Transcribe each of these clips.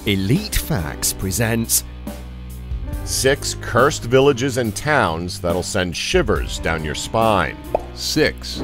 Elite Facts presents 6 cursed villages and towns that'll send shivers down your spine. 6.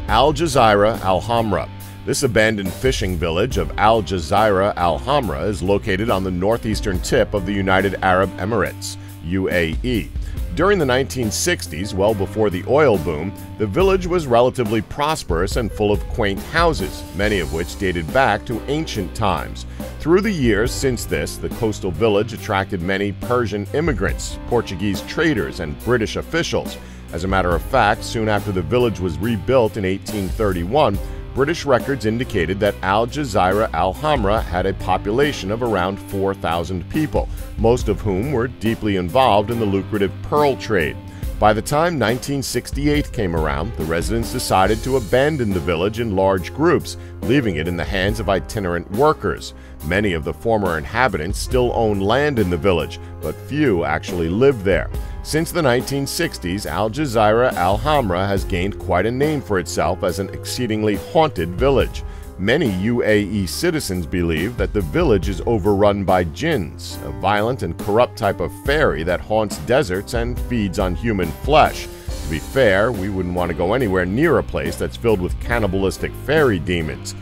Jazeera Al Hamra. This abandoned fishing village of Jazeera Al Hamra is located on the northeastern tip of the United Arab Emirates, UAE. During the 1960s, well before the oil boom, the village was relatively prosperous and full of quaint houses, many of which dated back to ancient times. Through the years since this, the coastal village attracted many Persian immigrants, Portuguese traders, and British officials. As a matter of fact, soon after the village was rebuilt in 1831, British records indicated that Jazeera Al Hamra had a population of around 4,000 people, most of whom were deeply involved in the lucrative pearl trade. By the time 1968 came around, the residents decided to abandon the village in large groups, leaving it in the hands of itinerant workers. Many of the former inhabitants still own land in the village, but few actually live there. Since the 1960s, Jazeera Al Hamra has gained quite a name for itself as an exceedingly haunted village. Many UAE citizens believe that the village is overrun by jinns, a violent and corrupt type of fairy that haunts deserts and feeds on human flesh. To be fair, we wouldn't want to go anywhere near a place that's filled with cannibalistic fairy demons.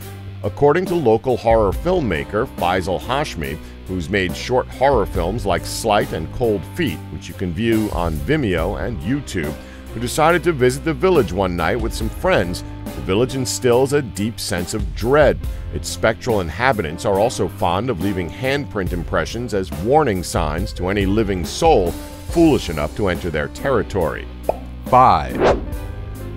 According to local horror filmmaker Faisal Hashmi, who's made short horror films like Slight and Cold Feet, which you can view on Vimeo and YouTube, who decided to visit the village one night with some friends, the village instills a deep sense of dread. Its spectral inhabitants are also fond of leaving handprint impressions as warning signs to any living soul foolish enough to enter their territory. 5.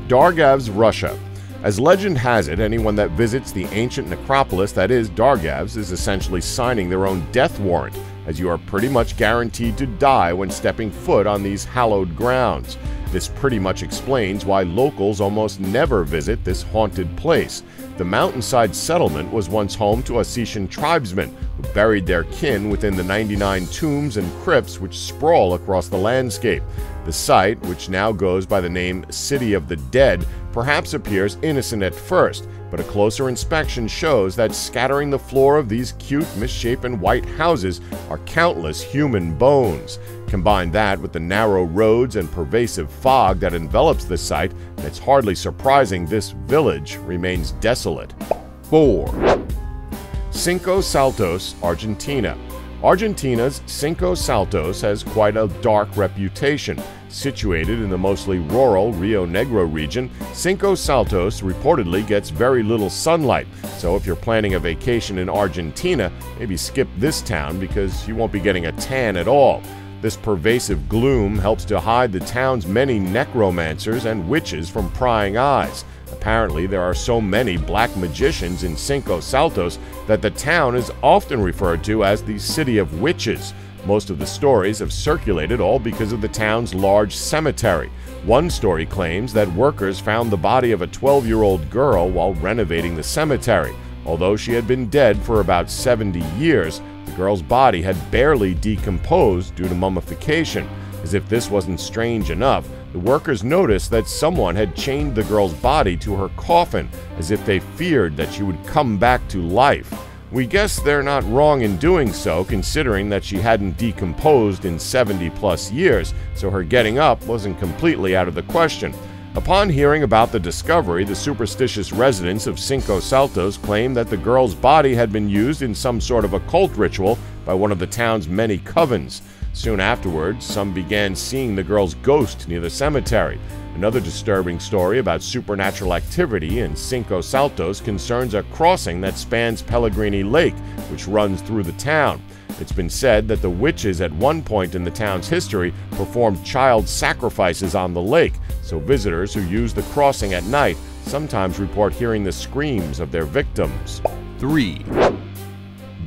Dargav's Russia. As legend has it, anyone that visits the ancient necropolis that is Dargav's is essentially signing their own death warrant, as you are pretty much guaranteed to die when stepping foot on these hallowed grounds. This pretty much explains why locals almost never visit this haunted place. The mountainside settlement was once home to Ossetian tribesmen who buried their kin within the 99 tombs and crypts which sprawl across the landscape. The site, which now goes by the name City of the Dead, perhaps appears innocent at first, but a closer inspection shows that scattering the floor of these cute, misshapen white houses are countless human bones. Combine that with the narrow roads and pervasive fog that envelops the site, and it's hardly surprising this village remains desolate. 4. Cinco, Santos, Argentina. Argentina's Cinco Santos has quite a dark reputation. Situated in the mostly rural Rio Negro region, Cinco Santos reportedly gets very little sunlight, so if you're planning a vacation in Argentina, maybe skip this town because you won't be getting a tan at all. This pervasive gloom helps to hide the town's many necromancers and witches from prying eyes. Apparently, there are so many black magicians in Cinco Santos that the town is often referred to as the City of Witches. Most of the stories have circulated all because of the town's large cemetery. One story claims that workers found the body of a 12-year-old girl while renovating the cemetery. Although she had been dead for about 70 years, the girl's body had barely decomposed due to mummification. As if this wasn't strange enough, the workers noticed that someone had chained the girl's body to her coffin, as if they feared that she would come back to life. We guess they're not wrong in doing so, considering that she hadn't decomposed in 70+ years, so her getting up wasn't completely out of the question. Upon hearing about the discovery, the superstitious residents of Cinco Santos claimed that the girl's body had been used in some sort of occult ritual by one of the town's many covens. Soon afterwards, some began seeing the girl's ghost near the cemetery. Another disturbing story about supernatural activity in Cinco Santos concerns a crossing that spans Pellegrini Lake, which runs through the town. It's been said that the witches at one point in the town's history performed child sacrifices on the lake, so visitors who use the crossing at night sometimes report hearing the screams of their victims. 3.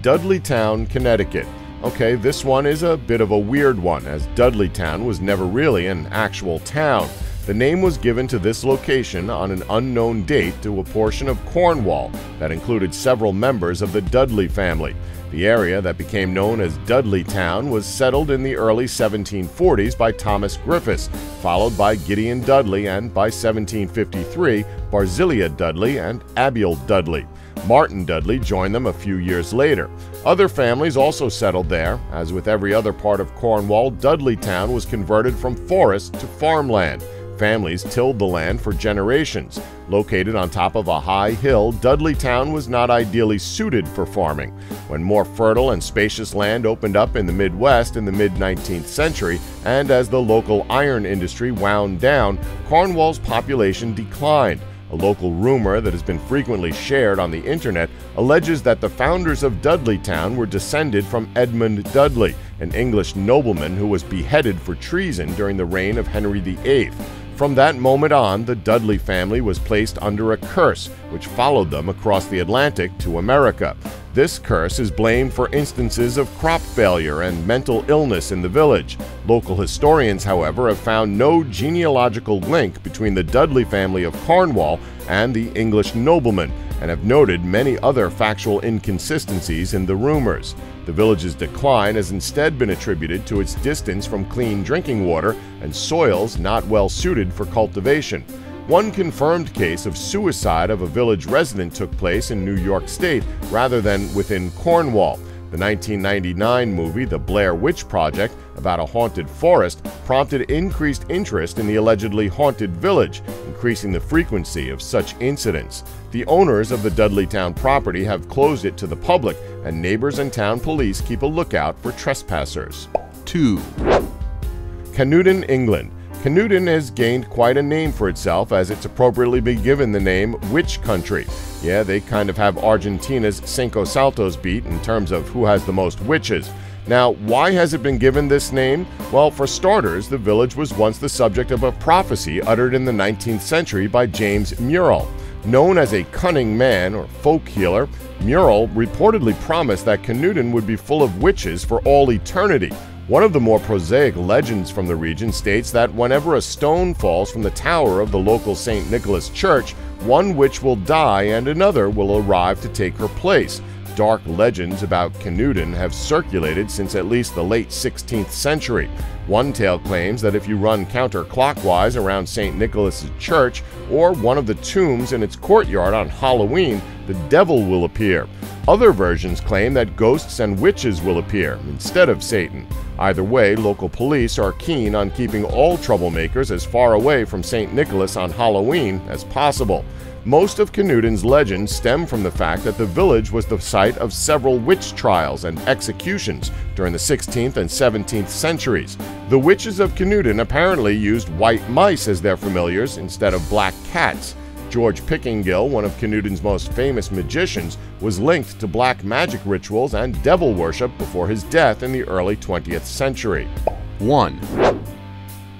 Dudley Town, Connecticut. Okay, this one is a bit of a weird one, as Dudley Town was never really an actual town. The name was given to this location on an unknown date to a portion of Cornwall that included several members of the Dudley family. The area that became known as Dudley Town was settled in the early 1740s by Thomas Griffiths, followed by Gideon Dudley, and by 1753, Barzilia Dudley and Abiel Dudley. Martin Dudley joined them a few years later. Other families also settled there. As with every other part of Cornwall, Dudley Town was converted from forest to farmland. Families tilled the land for generations. Located on top of a high hill, Dudley Town was not ideally suited for farming. When more fertile and spacious land opened up in the Midwest in the mid-19th century, and as the local iron industry wound down, Cornwall's population declined. A local rumor that has been frequently shared on the internet alleges that the founders of Dudley Town were descended from Edmund Dudley, an English nobleman who was beheaded for treason during the reign of Henry VIII. From that moment on, the Dudley family was placed under a curse, which followed them across the Atlantic to America. This curse is blamed for instances of crop failure and mental illness in the village. Local historians, however, have found no genealogical link between the Dudley family of Cornwall and the English nobleman, and have noted many other factual inconsistencies in the rumors. The village's decline has instead been attributed to its distance from clean drinking water and soils not well suited for cultivation. One confirmed case of suicide of a village resident took place in New York State rather than within Cornwall. The 1999 movie The Blair Witch Project, about a haunted forest, prompted increased interest in the allegedly haunted village, increasing the frequency of such incidents. The owners of the Dudley Town property have closed it to the public, and neighbors and town police keep a lookout for trespassers. 2, Canute, England. Canute has gained quite a name for itself, as it's appropriately been given the name Witch Country. Yeah, they kind of have Argentina's Cinco Saltos beat in terms of who has the most witches. Now, why has it been given this name? Well, for starters, the village was once the subject of a prophecy uttered in the 19th century by James Murrell. Known as a cunning man or folk healer, Murrell reportedly promised that Canute would be full of witches for all eternity. One of the more prosaic legends from the region states that whenever a stone falls from the tower of the local St. Nicholas Church, one witch will die and another will arrive to take her place. Dark legends about Canute have circulated since at least the late 16th century. One tale claims that if you run counterclockwise around St. Nicholas's Church or one of the tombs in its courtyard on Halloween, the devil will appear. Other versions claim that ghosts and witches will appear instead of Satan. Either way, local police are keen on keeping all troublemakers as far away from St. Nicholas on Halloween as possible. Most of Canute's legends stem from the fact that the village was the site of several witch trials and executions during the 16th and 17th centuries. The witches of Canute apparently used white mice as their familiars instead of black cats. George Pickingill, one of Canute's most famous magicians, was linked to black magic rituals and devil worship before his death in the early 20th century. 1,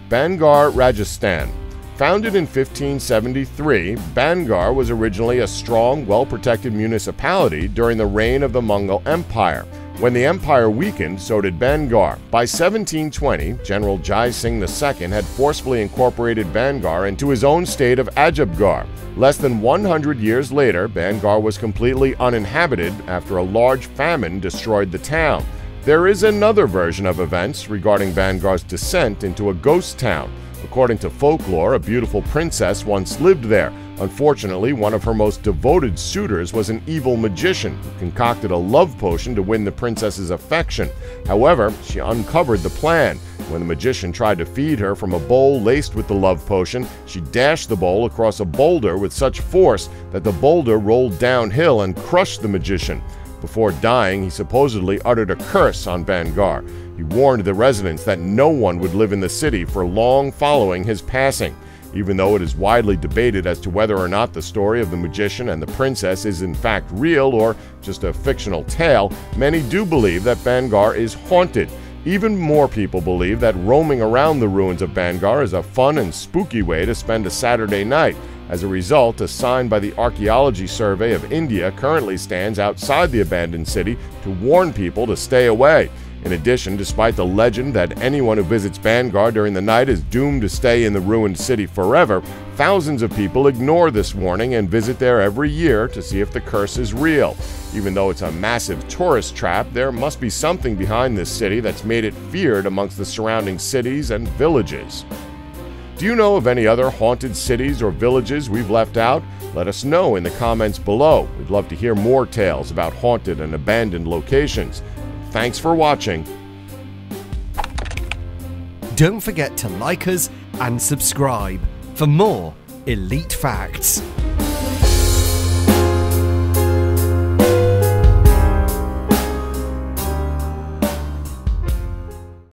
Vanguard Rajasthan. Founded in 1573, Vanguard was originally a strong, well-protected municipality during the reign of the Mughal Empire. When the empire weakened, so did Vanguard. By 1720, General Jai Singh II had forcefully incorporated Vanguard into his own state of Ajabgarh. Less than 100 years later, Vanguard was completely uninhabited after a large famine destroyed the town. There is another version of events regarding Vanguard's descent into a ghost town. According to folklore, a beautiful princess once lived there. Unfortunately, one of her most devoted suitors was an evil magician who concocted a love potion to win the princess's affection. However, she uncovered the plan. When the magician tried to feed her from a bowl laced with the love potion, she dashed the bowl across a boulder with such force that the boulder rolled downhill and crushed the magician. Before dying, he supposedly uttered a curse on Vanguard. He warned the residents that no one would live in the city for long following his passing. Even though it is widely debated as to whether or not the story of the magician and the princess is in fact real or just a fictional tale, many do believe that Vanguard is haunted. Even more people believe that roaming around the ruins of Vanguard is a fun and spooky way to spend a Saturday night. As a result, a sign by the Archaeology Survey of India currently stands outside the abandoned city to warn people to stay away. In addition, despite the legend that anyone who visits Vanguard during the night is doomed to stay in the ruined city forever, thousands of people ignore this warning and visit there every year to see if the curse is real. Even though it's a massive tourist trap, there must be something behind this city that's made it feared amongst the surrounding cities and villages. you know of any other haunted cities or villages we've left out, let us know in the comments below. We'd love to hear more tales about haunted and abandoned locations. Thanks for watching. Don't forget to like us and subscribe for more elite facts.